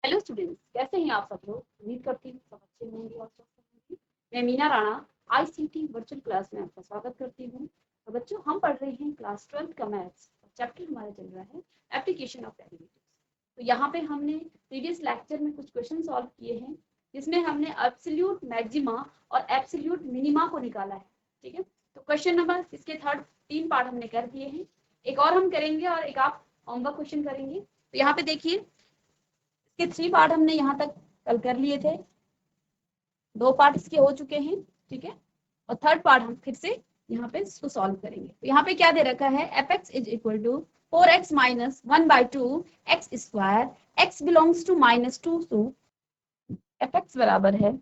Hello students, कैसे हैं आप सब लोग। उम्मीद करती हूँ सब अच्छे होंगे और स्वस्थ होंगे। मैं Meena Rana ICT virtual class में आपका स्वागत करती हूँ। तो बच्चों, हम पढ़ रहे हैं क्लास 12 का मैथ्स। चैप्टर हमारा चल रहा है एप्लीकेशन ऑफ डेरिवेटिव्स। तो यहाँ पे हमने प्रीवियस लेक्चर में कुछ क्वेश्चन सॉल्व किए हैं, जिसमें हमने एब्सोल्यूट मैक्सिमा और एब्सोल्यूट मिनिमा को निकाला है। ठीक है, तो क्वेश्चन नंबर इसके थर्ड 3 पार्ट हमने कर दिए हैं। एक और हम करेंगे और एक आप होमवर्क क्वेश्चन करेंगे। तो यहाँ पे देखिए, इसके 3 पार्ट हमने यहाँ तक कल कर लिए थे, 2 पार्ट इसके हो चुके हैं। ठीक है, और थर्ड पार्ट हम फिर से यहाँ पे इसको सॉल्व करेंगे। तो यहाँ पे क्या दे रखा है, fx is equal to 4x minus 1/2 x square, x belongs to -2, तो fx बराबर है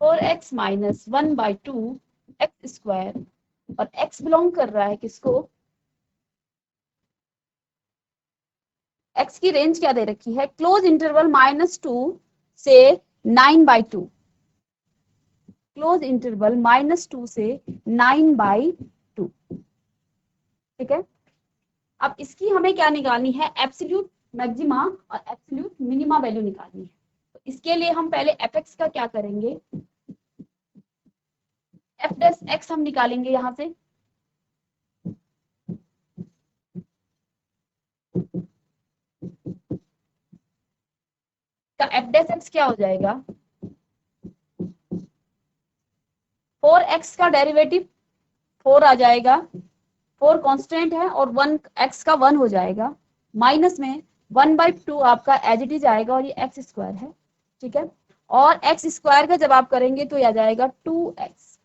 4x माइनस 1/2 x स्क्वायर, और x बिलोंग कर रहा है किसको, x की रेंज क्या दे रखी है, क्लोज इंटरवल -2 से 9/2, क्लोज इंटरवल -2 से 9/2। ठीक है, अब इसकी हमें क्या निकालनी है, एब्सोल्यूट मैक्सिमा और एब्सोल्यूट मिनिमा वैल्यू निकालनी है। तो इसके लिए हम पहले fx का क्या करेंगे, f डैश x हम निकालेंगे यहां से। का f डैश x क्या हो जाएगा, 4x का डेरिवेटिव 4 आ जाएगा, 4 कांस्टेंट है और 1 x का 1 हो जाएगा, माइनस में 1/2 आपका एज इट इज आएगा, और ये x स्क्वायर है। ठीक है, और x स्क्वायर का जब आप करेंगे तो आ जाएगा 2x,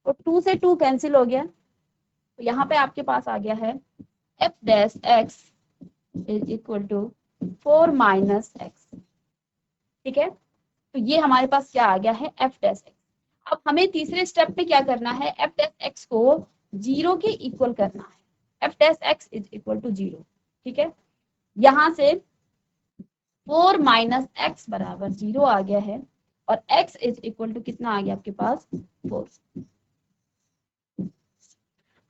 तो 2 से 2 कैंसिल हो गया। तो यहाँ पे आपके पास आ गया है f dash x is equal to 4 minus x। ठीक है, तो ये हमारे पास क्या आ गया है, f डैश x। अब हमें तीसरे स्टेप पे क्या करना है, f डैश x को 0 के इक्वल करना है, f dash x is equal to 0। ठीक है, यहां से 4 माइनस x बराबर 0 आ गया है, और x इज इक्वल टू कितना आ गया आपके पास, 4।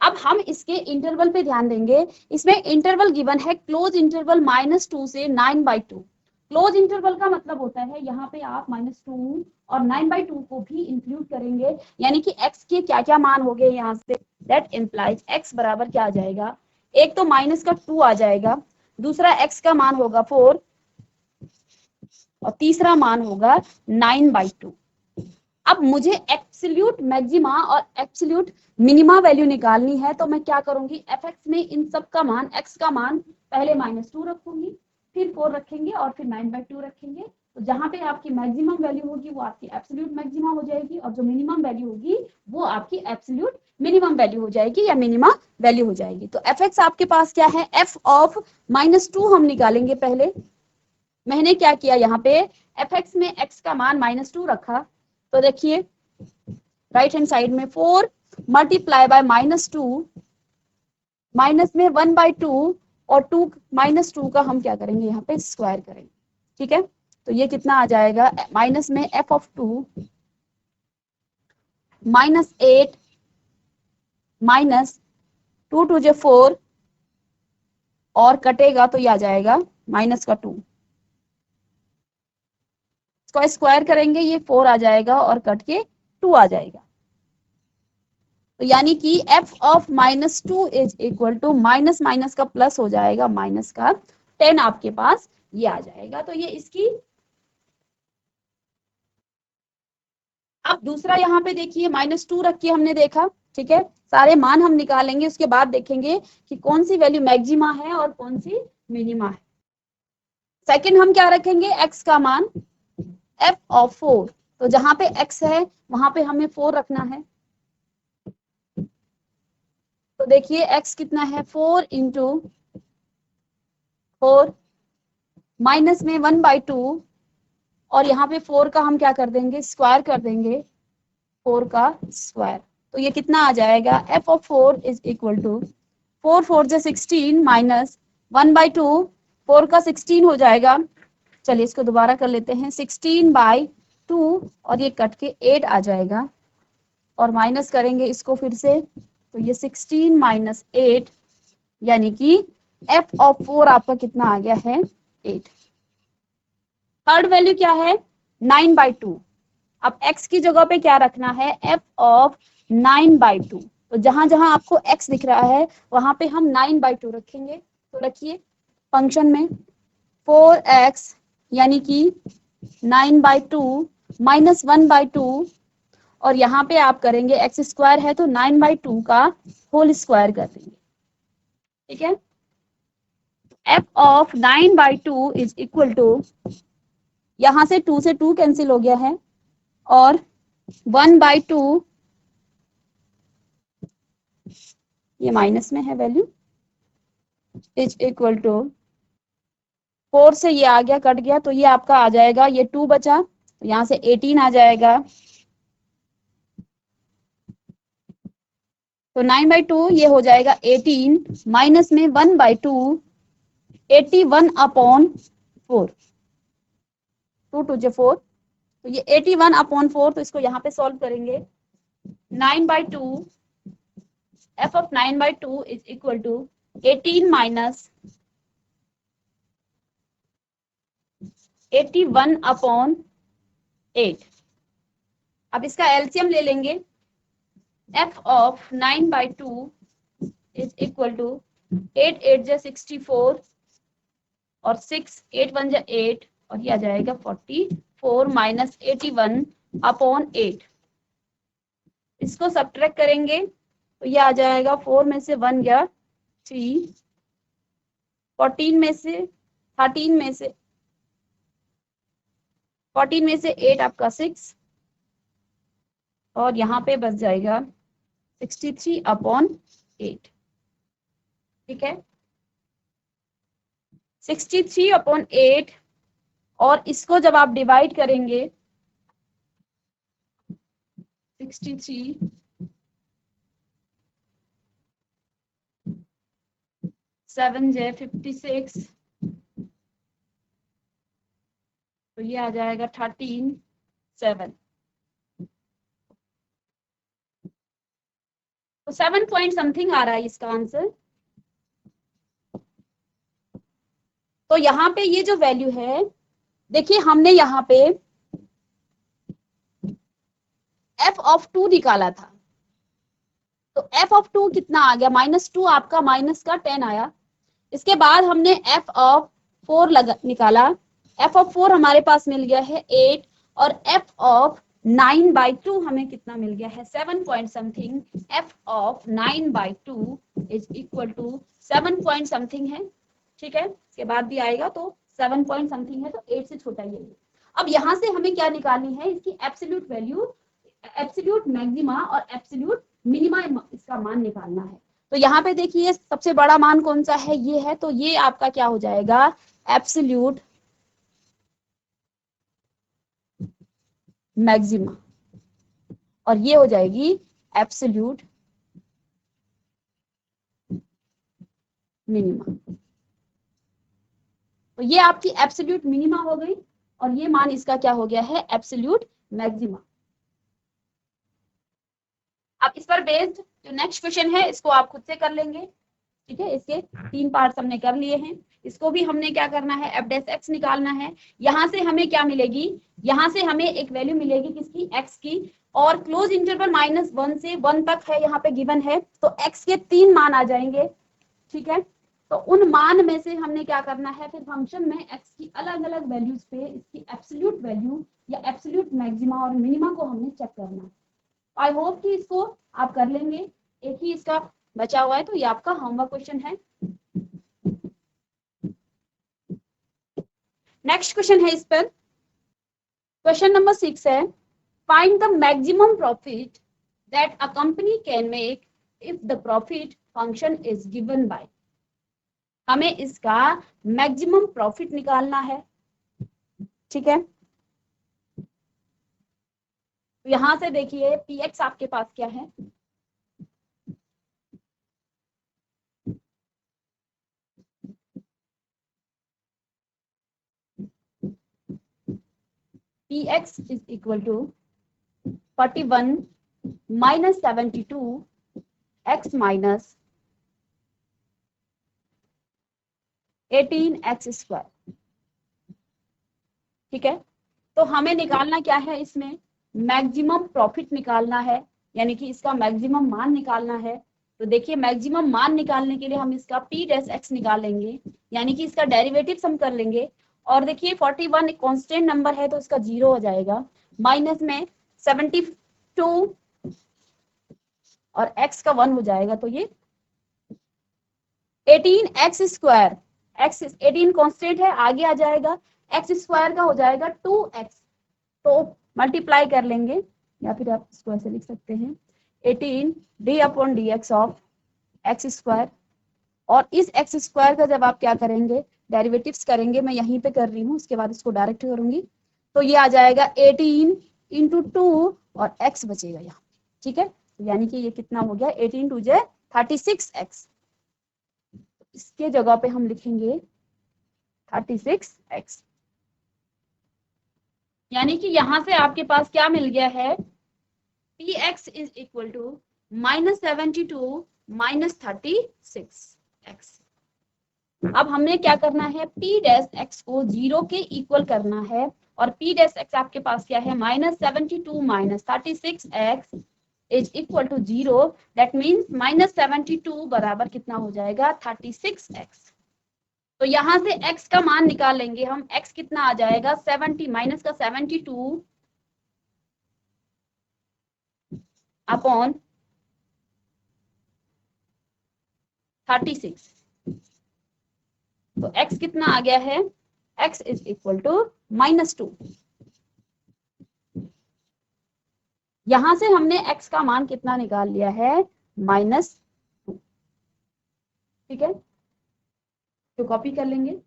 अब हम इसके इंटरवल पे ध्यान देंगे। इसमें इंटरवल गिवन है क्लोज इंटरवल -2 से 9/2। क्लोज इंटरवल का मतलब होता है यहाँ पे आप -2 और 9/2 को भी इंक्लूड करेंगे, यानी कि x के क्या क्या मान हो गए यहाँ से, दैट इम्प्लाइज x बराबर क्या आ जाएगा, एक तो माइनस का 2 आ जाएगा, दूसरा x का मान होगा 4, और तीसरा मान होगा 9/2। अब मुझे एब्सोल्यूट मैक्सिमा और एब्सोल्यूट मिनिमा वैल्यू निकालनी है, तो मैं क्या करूंगी, fx में इन सब का मान, x का मान पहले -2 रखूंगी, फिर 4 रखेंगे और फिर 9/2 रखेंगे। तो जहां पे आपकी मैक्सिमम वैल्यू होगी वो आपकी एब्सोल्यूट मैक्सिमा हो जाएगी, और जो मिनिमम वैल्यू होगी वो आपकी एब्सोल्यूट मिनिमम वैल्यू हो जाएगी या मिनिमा वैल्यू हो जाएगी। तो fx आपके पास क्या है, f ऑफ -2 हम निकालेंगे पहले। मैंने क्या किया, यहाँ पे fx में x का मान -2 रखा, तो देखिए राइट हैंड साइड में 4 मल्टीप्लाई बाय -2, माइनस में 1/2, और 2 -2 का हम क्या करेंगे, यहाँ पे स्क्वायर करेंगे। ठीक है, तो ये कितना आ जाएगा, माइनस में f ऑफ 2 -8 माइनस 2 2 जो 4, और कटेगा तो ये आ जाएगा माइनस का 2, इसको स्क्वायर करेंगे ये 4 आ जाएगा और कट के 2 आ जाएगा। तो यानी कि f of -2 is equal to minus minus का प्लस हो जाएगा, माइनस का 10 आपके पास ये आ जाएगा। तो ये इसकी, अब दूसरा यहाँ पे देखिए -2 रख के हमने देखा। ठीक है, सारे मान हम निकालेंगे, उसके बाद देखेंगे कि कौन सी वैल्यू मैक्सिमा है और कौन सी मिनिमा है। सेकंड हम क्या रखेंगे, x का मान f ऑफ 4, तो जहां पे x है वहां पे हमें 4 रखना है। तो देखिए x कितना है, 4 इंटू 4 माइनस में 1/2, और यहाँ पे 4 का हम क्या कर देंगे, स्क्वायर कर देंगे, 4 का स्क्वायर। तो ये कितना आ जाएगा, f of 4 is equal to 4 4 जो 16 माइनस 1/2, 4 का 16 हो जाएगा। चलिए इसको दोबारा कर लेते हैं, 16/2, और ये कट के 8 आ जाएगा, और माइनस करेंगे इसको फिर से, तो ये 16 माइनस 8 यानी कि एफ ऑफ 4 आपका कितना आ गया है 8। थर्ड वैल्यू क्या है 9/2। अब x की जगह पे क्या रखना है f ऑफ 9/2। तो जहां जहां आपको x दिख रहा है वहां पे हम 9/2 रखेंगे। तो रखिए फंक्शन में 4x यानी कि 9/2 माइनस 1/2 और यहाँ पे आप करेंगे एक्स स्क्वायर है तो 9/2 का होल स्क्वायर कर देंगे। ठीक है f of 9/2 is equal to यहां से 2 से 2 कैंसिल हो गया है और 1/2 ये माइनस में है वैल्यू इज इक्वल टू 4 से ये आ गया कट गया तो ये आपका आ जाएगा ये 2 बचा तो यहाँ से 18 आ जाएगा। तो 9/2 ये हो जाएगा 18 माइनस में 1/2 81/4 2 2 जे 4 तो ये 81/4 तो इसको यहाँ पे सॉल्व करेंगे 9/2 f of 9/2 is equal to 18 minus 81/8। अब इसका एलसीएम ले लेंगे f of 9/2 is equal to 8 8 जा 64 और 6 8 1 जा 8 और ये आ जाएगा 44 माइनस 81/8। इसको सब्ट्रैक्ट करेंगे तो ये आ जाएगा 4 में से 1 गया 3 14 में से 13 में से 14 में से 8 आपका 6 और यहाँ पे बच जाएगा 63/8। ठीक है 63/8 और इसको जब आप डिवाइड करेंगे 63 7 जे 56 तो ये आ जाएगा 13 7 तो 7 पॉइंट समथिंग आ रहा है इसका आंसर। तो यहाँ पे ये जो वैल्यू है देखिए हमने यहाँ पे f ऑफ 2 निकाला था तो f ऑफ 2 कितना आ गया -2 आपका माइनस का 10 आया। इसके बाद हमने f ऑफ 4 निकाला f ऑफ 4 हमारे पास मिल गया है 8 और f ऑफ 9/2 हमें कितना मिल गया है 7 point something. f of 9/2 is equal to 7 point something है। ठीक है इसके बाद भी आएगा तो 7 पॉइंट समथिंग है तो 8 से छोटा ही है। अब यहाँ से हमें क्या निकालनी है इसकी एब्सोल्यूट वैल्यू एब्सोल्यूट मैक्सिमा और एब्सोल्यूट मिनिमा इसका मान निकालना है। तो यहाँ पे देखिए सबसे बड़ा मान कौन सा है ये है तो ये आपका क्या हो जाएगा एब्सोल्यूट मैक्सिमा और ये हो जाएगी एब्सोल्यूट मिनिमा। तो ये आपकी एब्सोल्यूट मिनिमा हो गई और ये मान इसका क्या हो गया है एब्सोल्यूट मैक्सिमा। अब इस पर बेस्ड जो नेक्स्ट क्वेश्चन है इसको आप खुद से कर लेंगे। ठीक है इसके 3 पार्ट्स हमने कर लिए हैं। इसको भी हमने क्या करना है f डैश x निकालना है। यहाँ से हमें क्या मिलेगी यहाँ से हमें एक वैल्यू मिलेगी किसकी x की और क्लोज इंटरवल -1 से 1 तक है यहाँ पे गिवन है तो x के 3 मान आ जाएंगे। ठीक है तो उन मान में से हमने क्या करना है फिर फंक्शन में x की अलग अलग वैल्यूज पे इसकी एब्सोल्यूट वैल्यू या एब्सोल्यूट मैक्सिमा और मिनिमा को हमने चेक करना है। आई होप कि इसको आप कर लेंगे। एक ही इसका बचा हुआ है तो ये आपका होमवर्क क्वेश्चन है। नेक्स्ट क्वेश्चन है इस पर क्वेश्चन नंबर 6 है find the maximum profit that a company can make if the profit function is given by. हमें इसका मैक्सिमम प्रॉफिट निकालना है। ठीक है तो यहां से देखिए px आपके पास क्या है px is equal to 41 minus 72 x minus 18x²। ठीक है, तो हमें निकालना क्या है, इसमें मैक्सिमम प्रॉफिट निकालना है, यानी कि इसका मैक्सिमम मान निकालना है। तो देखिए माक्सिमम मान निकालने के लिए हम इसका p डैश x निकालेंगे, यानी कि इसका डेरिवेटिव हम कर लेंगे। और देखिए 41 एक कांस्टेंट नंबर है तो इसका 0 हो जाएगा, माइनस में 72 और x का 1 हो जाएगा, तो ये 18x²। x 18 कांस्टेंट है, आगे आ जाएगा x² का हो जाएगा 2x, तो मल्टीप्लाई कर लेंगे, या फिर आप इसको ऐसे लिख सकते हैं 18 d/dx ऑफ x²। और इस x² का जब आप क्या करेंगे, डेरिवेटिव्स करेंगे, मैं यहीं पे कर रही हूँ, उसके बाद इसको डायरेक्ट करूंगी, तो ये आ जाएगा 18 × 2 और x बचेगा यहाँ। ठीक है, यानी कि ये कितना हो गया, 18 2 × 36x। इसके जगह पे हम लिखेंगे 36x, यानी कि यहां से आपके पास क्या मिल गया है, px is equal to -72 - 36x। अब हमने क्या करना है, p डैश x को 0 के इक्वल करना है, और p डैश x आपके पास क्या है, -72 - 36x is equal to 0। That means -72 बराबर कितना हो जाएगा, 36x। तो यहां से x का मान निकालेंगे हम, x कितना आ जाएगा, 70 माइनस का 72 अपॉन 36। तो x कितना आ गया है, x इज इक्वल टू -2। यहां से हमने x का मान कितना निकाल लिया है, -2। ठीक है, तो कॉपी कर लेंगे,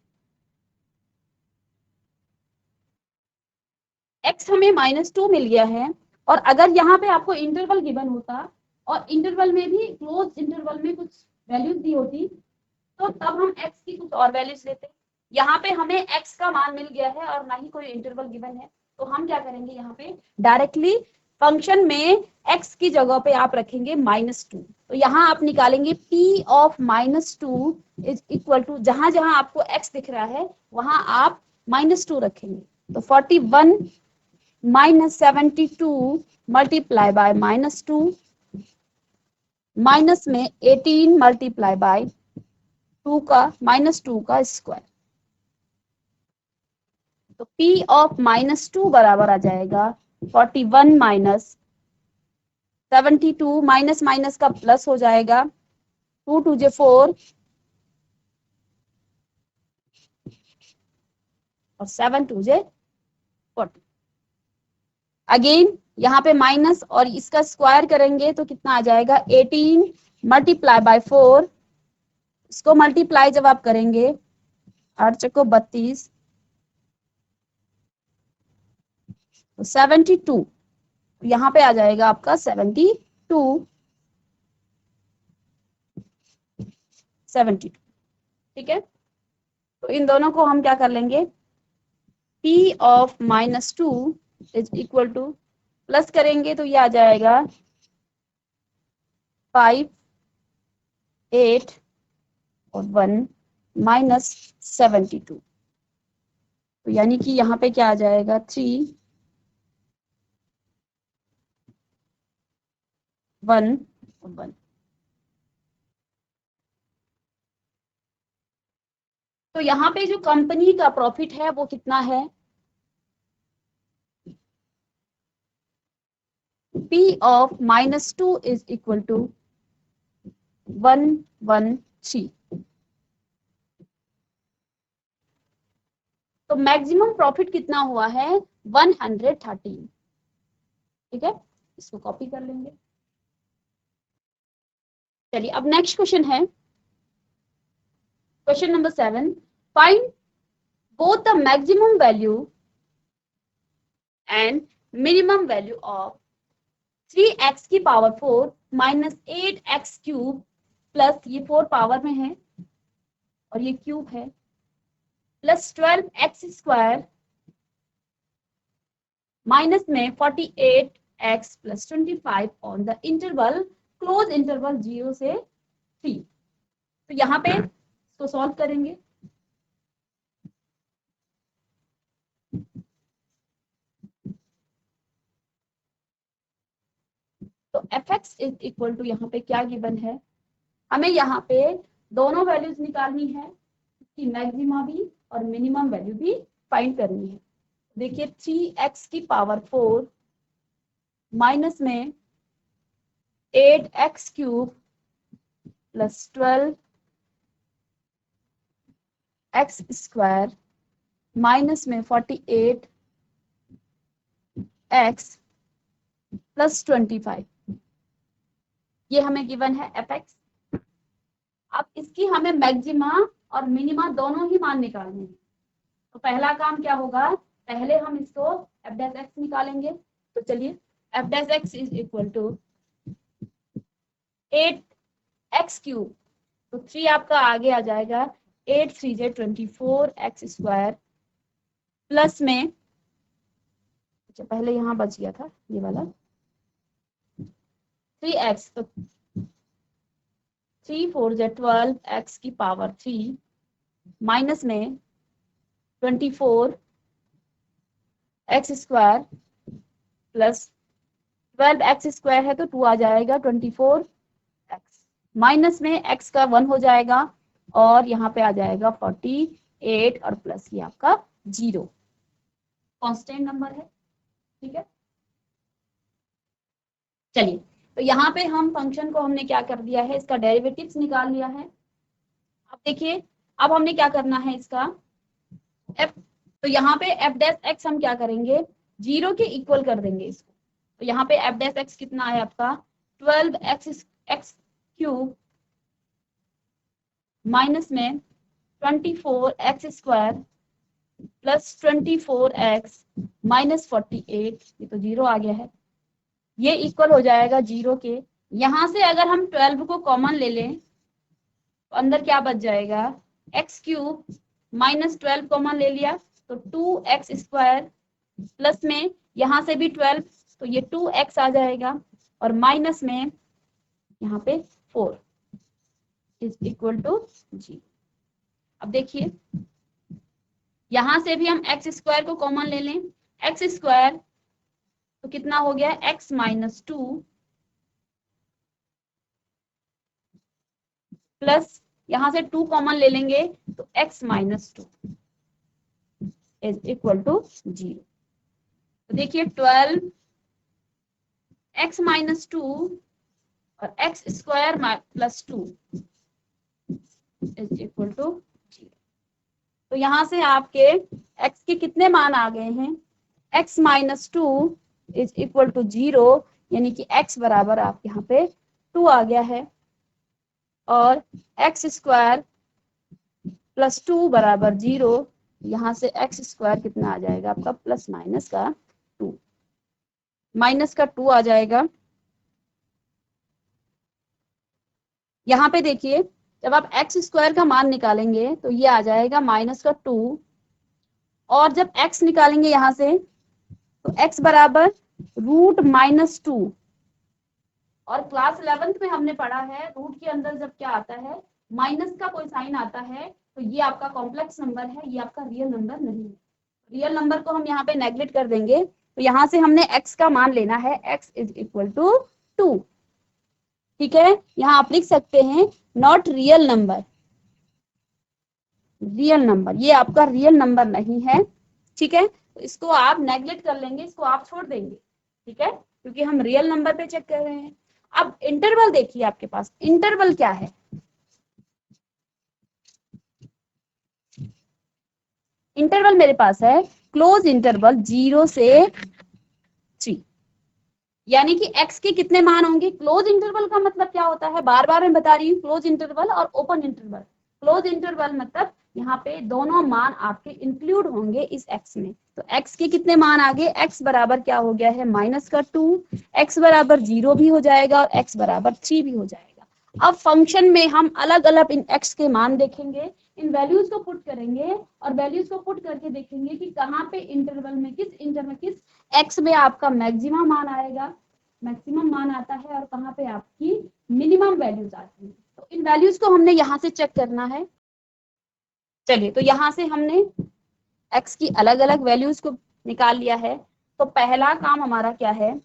x हमें -2 मिल गया है। और अगर यहाँ पे आपको इंटरवल गिवन होता और इंटरवल में भी क्लोज इंटरवल में कुछ वैल्यूज दी होती, तो तब हम x की कुछ और वैल्यूज लेते। यहाँ पे हमें x का मान मिल गया है और ना ही कोई इंटरवल गिवन है, तो हम क्या करेंगे, यहाँ पे डायरेक्टली फंक्शन में x की जगह पे आप रखेंगे -2। तो यहाँ आप निकालेंगे p of -2 is equal to, जहां जहां आपको x दिख रहा है वहां आप -2 रखेंगे। तो 41 - 72 मल्टीप्लाई बाय -2 माइनस में 18 मल्टीप्लाई बाय 2 का -2 का स्क्वायर। तो p ऑफ -2 बराबर आ जाएगा 41 माइनस 72, माइनस माइनस का प्लस हो जाएगा, 2 2 × 4 और 7 2 × 40। अगेन यहाँ पे माइनस और इसका स्क्वायर करेंगे तो कितना आ जाएगा, 18 मल्टीप्लाई बाय 4, इसको मल्टीप्लाई जब आप करेंगे 8 चक्को 32, तो 72, यहाँ पे आ जाएगा आपका 72। ठीक है, तो इन दोनों को हम क्या कर लेंगे, p of -2 is equal to, plus करेंगे तो ये आ जाएगा 5 8 और 1 -72। तो यानी कि यहाँ पे क्या आ जाएगा, 3 1 और 1। तो यहाँ पे जो कंपनी का प्रॉफिट है वो कितना है, p of -2 is equal to 113। तो मैक्सिमम प्रॉफिट कितना हुआ है, 113। ठीक है, इसको कॉपी कर लेंगे। चलिए अब नेक्स्ट क्वेश्चन है, question number 7। Find both the maximum value and minimum value of 3x की पावर 4 माइनस 8x³ प्लस, ये 4 पावर में है और ये क्यूब है, प्लस 12x² माइनस में 48x plus 25 on the interval close interval 0 से 3। तो यहाँ पे इसको सॉल्व करेंगे, F X is equal to यहाँ पे क्या गिवन है, हमें यहाँ पे दोनों वैल्यूज निकालनी है, कि मैक्सिमा भी और मिनिमम वैल्यू भी फाइंड करनी है। देखिए 3x की पावर 4 माइनस में 8x cube plus 12x square minus में 48x प्लस 25, ये हमें गिवन है एफ एक्स। अब इसकी हमें मैक्सिमा और मिनिमा दोनों ही मान निकालने हैं। तो पहला काम क्या होगा, पहले हम इसको एफ डैश एक्स निकालेंगे। तो चलिए F dash X is equal to 8x cube, तो 3 आपका आगे आ जाएगा, 8 3 जे 24x स्क्वायर प्लस में, अच्छा पहले यहाँ बच गया था ये वाला 3x, तो 3 4 जे 12x की पावर 3 माइनस में 24x square plus 12x square है तो 2 आ जाएगा, 24x माइनस में x का 1 हो जाएगा और यहाँ पे आ जाएगा 48 और प्लस ये आपका 0, कांस्टेंट नंबर है। ठीक है, चलिए तो यहाँ पे हम फंक्शन को हमने क्या कर दिया है, इसका डेरिवेटिव्स निकाल लिया है। अब देखिए अब हमने क्या करना है इसका f, तो यहाँ पे f डैश x हम क्या करेंगे, 0 के इक्वल कर देंगे इसको। तो यहाँ पे f डैश x कितना है आपका 12x क्यूब माइनस में 24x square plus 24x minus 48, ये तो 0 आ गया है, ये इक्वल हो जाएगा 0 के। यहाँ से अगर हम 12 को कॉमन ले लें तो अंदर क्या बच जाएगा, x क्यूब माइनस 12 कॉमन ले लिया तो 2x स्क्वायर प्लस में यहाँ से भी 12 तो ये 2x आ जाएगा और माइनस में यहाँ पे 4 इज इक्वल टू 0। अब देखिए यहाँ से भी हम x स्क्वायर को कॉमन ले लें, x स्क्वायर तो कितना हो गया x माइनस 2 प्लस यहाँ से 2 कॉमन ले लेंगे तो x minus 2 is equal to 0। तो देखिए 12 x माइनस 2 और x square plus 2 is equal to 0। तो यहाँ से आपके x के कितने मान आ गए हैं, x minus 2 is equal to 0, यानी कि x बराबर आप यहाँ पे 2 आ गया है और x स्क्वायर प्लस 2 बराबर 0, यहाँ से x स्क्वायर कितना आ जाएगा आपका प्लस माइनस का 2, माइनस का 2 आ जाएगा। यहाँ पे देखिए जब आप x स्क्वायर का मान निकालेंगे तो ये आ जाएगा माइनस का 2 और जब x निकालेंगे यहाँ से तो x बराबर रूट माइनस 2, और क्लास 11th में हमने पढ़ा है रूट के अंदर जब क्या आता है माइनस का कोई साइन आता है तो ये आपका कॉम्प्लेक्स नंबर है, ये आपका रियल नंबर नहीं है। रियल नंबर को हम यहाँ पे नेग्लेक्ट कर देंगे। तो यहाँ से हमने x का मान लेना है, x इज इक्वल टू 2। ठीक है, यहाँ आप लिख सकते हैं not real number, real number, ये आपका रियल नंबर नहीं है। ठीक है, तो इसको आप नेग्लेक्ट कर लेंगे, इसको आप छोड़ देंगे। ठीक है, क्योंकि हम रियल नंबर पे चेक कर रहे हैं। अब इंटरवल देखिए आपके पास, इंटरवल क्या है, इंटरवल मेरे पास है क्लोज इंटरवल 0 से 3, यानी कि x के कितने मान होंगे। क्लोज इंटरवल का मतलब क्या होता है, बार बार मैं बता रही हूँ, क्लोज इंटरवल और ओपन इंटरवल। क्लोज इंटरवल मतलब यहाँ पे दोनों मान आपके इंक्लूड होंगे इस x में। तो x के कितने मान आ गए, x बराबर क्या हो गया है माइनस का 2, x बराबर 0 भी हो जाएगा और x बराबर 3 भी हो जाएगा। अब फंक्शन में हम अलग अलग इन x के मान देखेंगे, इन वैल्यूज को पुट करेंगे और वैल्यूज को पुट करके देखेंगे कि कहाँ पे इंटरवल में किस x में आपका मैक्सिमम मान आएगा, मैक्सिमम मान आता है और कहाँ पे आपकी मिनिमम वैल्यूज आती है। तो इन वैल्यूज को हमने यहाँ से चेक करना है। चलिए तो यहाँ से हमने x की अलग अलग वैल्यूज को निकाल लिया है। तो पहला काम हमारा क्या है,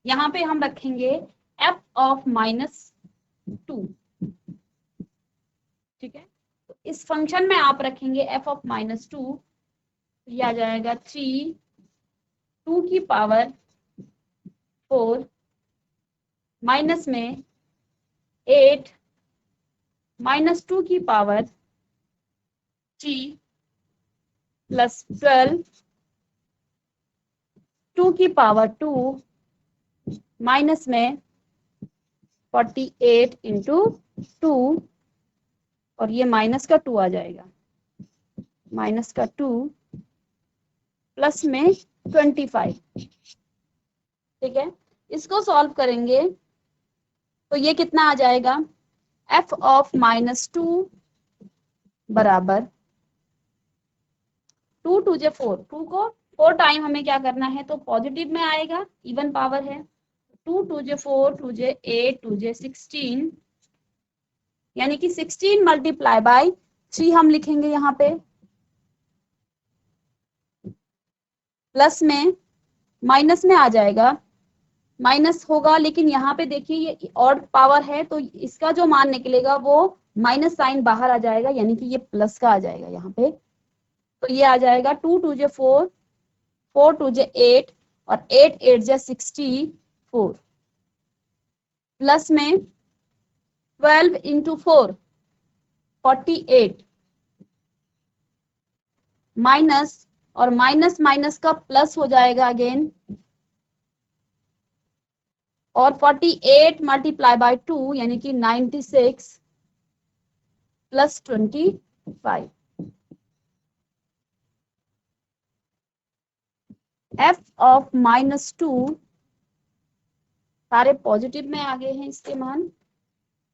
यहाँ पे हम रखेंगे f ऑफ -2, ठीक है। तो इस फंक्शन में आप रखेंगे f ऑफ -2, ये आ जाएगा 3 2 की पावर 4 माइनस में 8 -2 की पावर 3 प्लस 12 2 की पावर 2 माइनस में 48 इंटू 2, और ये माइनस का 2 आ जाएगा, माइनस का 2 प्लस में 25, ठीक है। इसको सॉल्व करेंगे तो ये कितना आ जाएगा, f ऑफ -2 बराबर 2 2 जे 4, 2 को 4 टाइम हमें क्या करना है, तो पॉजिटिव में आएगा, इवन पावर है। 2 2 जे 4, 2 जे 8, 2 जे 16, यानी कि 16 मल्टीप्लाई बाय 3 हम लिखेंगे यहाँ पे, प्लस में माइनस में आ जाएगा, माइनस होगा, लेकिन यहाँ पे देखिए ये ऑड पावर है तो इसका जो मान निकलेगा वो माइनस साइन बाहर आ जाएगा, यानी कि ये प्लस का आ जाएगा यहाँ पे। तो ये आ जाएगा 2 2 जे 4, 4 2 जे 8 और 8 8 जे 64, प्लस में 12 इंटू 4 48, माइनस और माइनस माइनस का प्लस हो जाएगा अगेन, और 48 मल्टीप्लाई बाय 2 यानी कि 96 प्लस 25। f ऑफ -2 सारे पॉजिटिव में आ गए हैं इसके मान,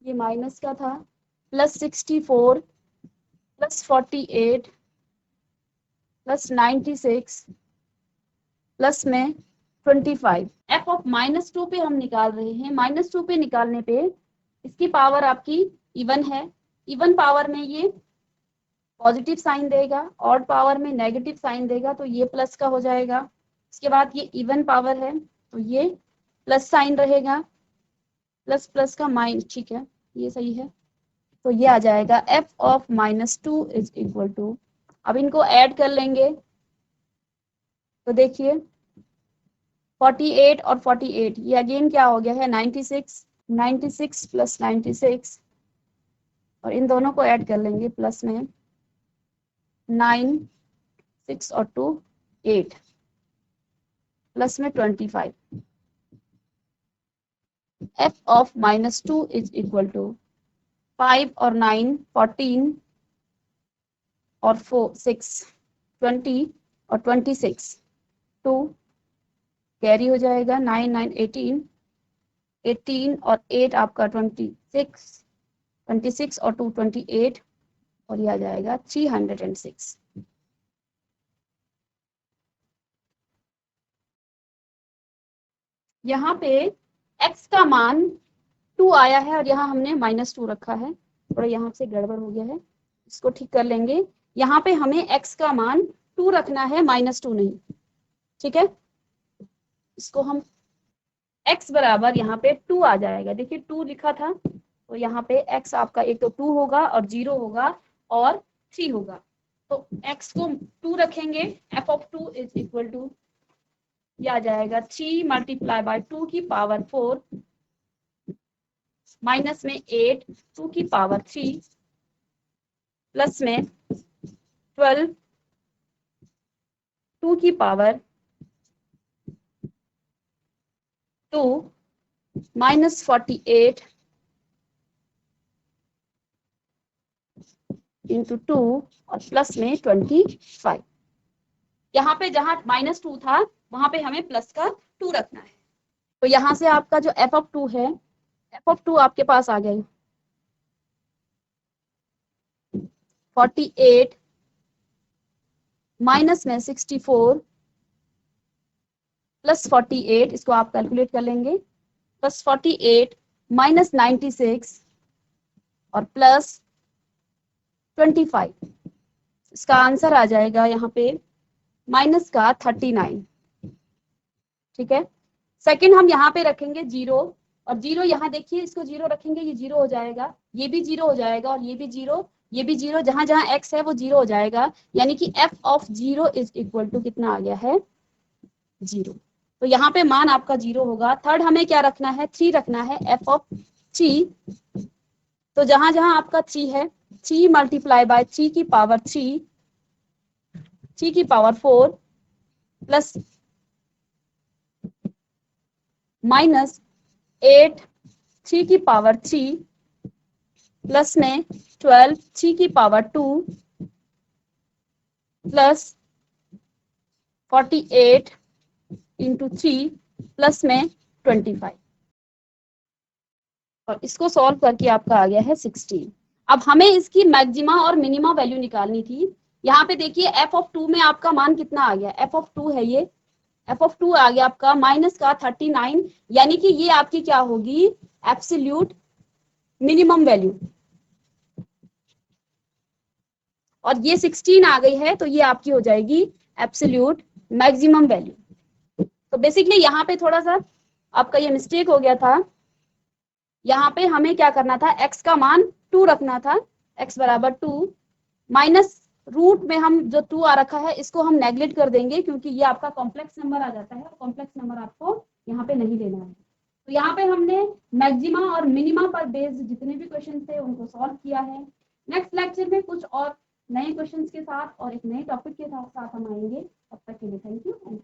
ये माइनस का था, प्लस 64 प्लस 48 प्लस 96 प्लस में 25। f ऑफ -2 पे हम निकाल रहे हैं, -2 पे निकालने पे इसकी पावर आपकी इवन है, इवन पावर में ये पॉजिटिव साइन देगा, ऑड पावर में नेगेटिव साइन देगा, तो ये प्लस का हो जाएगा। इसके बाद ये इवन पावर है तो ये प्लस साइन रहेगा, प्लस प्लस का माइन, ठीक है, ये सही है। तो ये आ जाएगा f of -2 is equal to, अब इनको ऐड कर लेंगे तो देखिए 48 और 48 ये अगेन क्या हो गया है, 96, 96 प्लस 96, और इन दोनों को ऐड कर लेंगे, प्लस में 9 6 और 2 8 प्लस में 25। f of -2 is equal to 5 और 9 14 और 4 6 20 और 26, 2 कैरी हो जाएगा, 9 9 18, 18 और 8 आपका 26, 26 और 2 28, और यह आ जाएगा 306। यहाँ पे x का मान 2 आया है और यहाँ हमने -2 रखा है, थोड़ा यहाँ से गड़बड़ हो गया है, इसको ठीक कर लेंगे। यहाँ पे हमें x का मान 2 रखना है, -2 नहीं, ठीक है। इसको हम x बराबर यहाँ पे 2 आ जाएगा, देखिए 2 लिखा था, तो यहाँ पे x आपका एक तो 2 होगा और 0 होगा और 3 होगा, तो x को 2 रखेंगे, f of 2 is equal to, ये आ जाएगा 3 मल्टीप्लाई बाय 2 की पावर 4 माइनस में 8 2 की पावर 3 प्लस में 12 2 की पावर 2 माइनस 48 इंटू 2 और प्लस में 25। यहाँ पे जहां -2 था वहां पे हमें प्लस का 2 रखना है, तो यहाँ से आपका जो f ऑफ 2 है, f ऑफ 2 आपके पास आ गई 48 माइनस में 64 प्लस 48, इसको आप कैलकुलेट कर लेंगे, प्लस 48 माइनस 96 और प्लस 25, इसका आंसर आ जाएगा यहाँ पे माइनस का 39, ठीक है। सेकंड हम यहाँ पे रखेंगे 0 और 0 यहाँ देखिए, इसको 0 रखेंगे, ये 0 हो जाएगा, ये भी 0 हो जाएगा और ये भी 0, ये भी 0, जहां जहां x है वो 0 हो जाएगा, यानी कि f of 0 is equal to कितना आ गया है 0। तो यहाँ पे मान आपका 0 होगा। थर्ड हमें क्या रखना है, 3 रखना है, f ऑफ 3। तो जहां जहां आपका 3 है, 3 मल्टीप्लाई बाय 3 की पावर 3, 3 की पावर 4 प्लस माइनस 8 3 की पावर 3 प्लस में 12 3 की पावर 2 प्लस 48 इंटू 3 प्लस में 25 और इसको सॉल्व करके आपका आ गया है 16। अब हमें इसकी मैक्सिमा और मिनिमा वैल्यू निकालनी थी। यहाँ पे देखिए f ऑफ 2 में आपका मान कितना आ गया, f ऑफ 2 है ये, f ऑफ 2 आ गया आपका माइनस का 39, यानी कि ये आपकी क्या होगी एब्सोल्यूट मिनिमम वैल्यू, और ये 16 आ गई है तो ये आपकी हो जाएगी एब्सोल्यूट मैक्सिमम वैल्यू। तो बेसिकली यहाँ पे थोड़ा सा आपका ये मिस्टेक हो गया था, यहाँ पे हमें क्या करना था, x का मान 2 रखना था, x बराबर 2 माइनस रूट में हम जो 2 आ रखा है इसको हम नेग्लेक्ट कर देंगे क्योंकि ये आपका कॉम्प्लेक्स नंबर आ जाता है, कॉम्प्लेक्स नंबर आपको यहाँ पे नहीं लेना है। तो यहाँ पे हमने मैक्सिमा और मिनिमा पर बेस्ड जितने भी क्वेश्चन थे उनको सॉल्व किया है। नेक्स्ट लेक्चर में कुछ और नए क्वेश्चंस के साथ और एक नए टॉपिक के साथ हम आएंगे। तब तक के लिए थैंक यू।